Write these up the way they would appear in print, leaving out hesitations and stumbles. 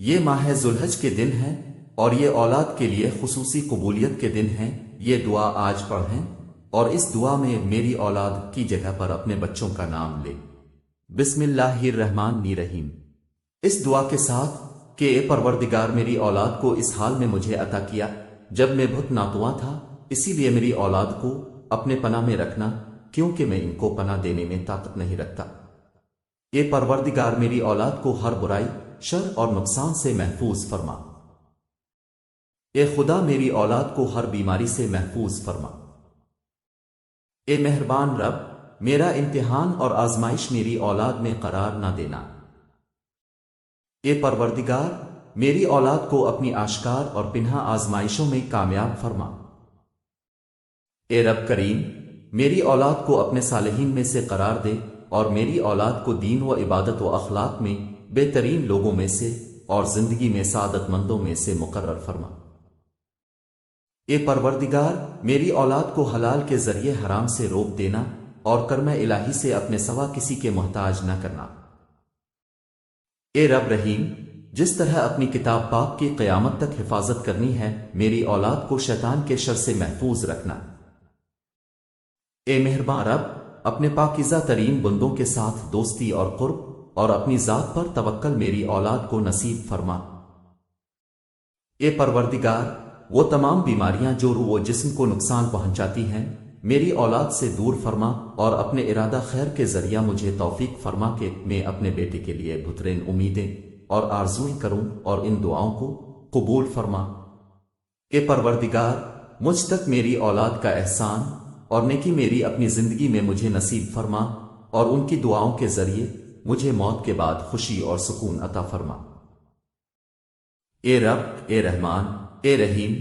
یہ ماہ ذوالحج کے دن ہیں اور یہ اولاد کے لیے خصوصی قبولیت کے دن ہیں۔ یہ دعا آج پڑھیں اور اس دعا میں میری اولاد کی جگہ پر اپنے بچوں کا نام لے۔ بسم اللہ الرحمن الرحیم۔ اس دعا کے ساتھ کہ اے پروردگار، میری اولاد کو اس حال میں مجھے عطا کیا جب میں بہت ناتواں تھا، اسی لیے میری اولاد کو اپنے پناہ میں رکھنا، کیونکہ میں ان کو پناہ دینے میں طاقت نہیں رکھتا۔ اے پروردگار، میری اولاد کو ہر برائی، شر اور نقصان سے محفوظ فرما۔ اے خدا، میری اولاد کو ہر بیماری سے محفوظ فرما۔ اے مہربان رب، میرا امتحان اور آزمائش میری اولاد میں قرار نہ دینا۔ اے پروردگار، میری اولاد کو اپنی آشکار اور پنہاں آزمائشوں میں کامیاب فرما۔ اے رب کریم، میری اولاد کو اپنے صالحین میں سے قرار دے اور میری اولاد کو دین و عبادت و اخلاق میں بہترین لوگوں میں سے اور زندگی میں سعادت مندوں میں سے مقرر فرما۔ اے پروردگار، میری اولاد کو حلال کے ذریعے حرام سے روک دینا اور کرم الہی سے اپنے سوا کسی کے محتاج نہ کرنا۔ اے رب رحیم، جس طرح اپنی کتاب پاک کی قیامت تک حفاظت کرنی ہے، میری اولاد کو شیطان کے شر سے محفوظ رکھنا۔ اے مہربان رب، اپنے پاکیزہ ترین بندوں کے ساتھ دوستی اور قرب اور اپنی ذات پر توکل میری اولاد کو نصیب فرما۔ اے پروردگار، وہ تمام بیماریاں جو روح و جسم کو نقصان پہنچاتی ہیں، میری اولاد سے دور فرما اور اپنے ارادہ خیر کے ذریعہ مجھے توفیق فرما کہ میں اپنے بیٹے کے لیے بہترین امیدیں اور آرزوئیں کروں اور ان دعاؤں کو قبول فرما۔ اے پروردگار، مجھ تک میری اولاد کا احسان اور نیکی میری اپنی زندگی میں مجھے نصیب فرما اور ان کی دعاؤں کے ذریعے مجھے موت کے بعد خوشی اور سکون عطا فرما۔ اے رب، اے رحمان، اے رحیم،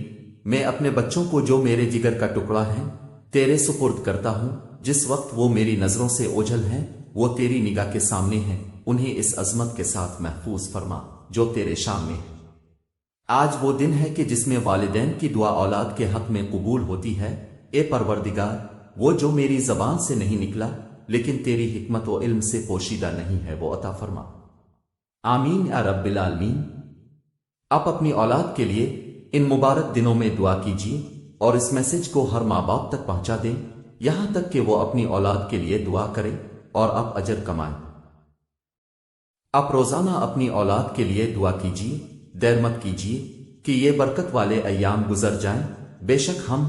میں اپنے بچوں کو جو میرے جگر کا ٹکڑا ہیں تیرے سپرد کرتا ہوں۔ جس وقت وہ میری نظروں سے اوجھل ہیں، وہ تیری نگاہ کے سامنے ہیں، انہیں اس عظمت کے ساتھ محفوظ فرما جو تیرے شان میں ہے۔ آج وہ دن ہے کہ جس میں والدین کی دعا اولاد کے حق میں قبول ہوتی ہے۔ اے پروردگار، وہ جو میری زبان سے نہیں نکلا لیکن تیری حکمت و علم سے پوشیدہ نہیں ہے، وہ عطا فرما۔ آمین یا رب العالمین۔ آپ اپنی اولاد کے لیے ان مبارک دنوں میں دعا کیجیے اور اس میسج کو ہر ماں باپ تک پہنچا دیں، یہاں تک کہ وہ اپنی اولاد کے لیے دعا کریں اور آپ اجر کمائیں۔ آپ روزانہ اپنی اولاد کے لیے دعا کیجیے، دیر مت کیجیے کہ یہ برکت والے ایام گزر جائیں۔ بے شک ہم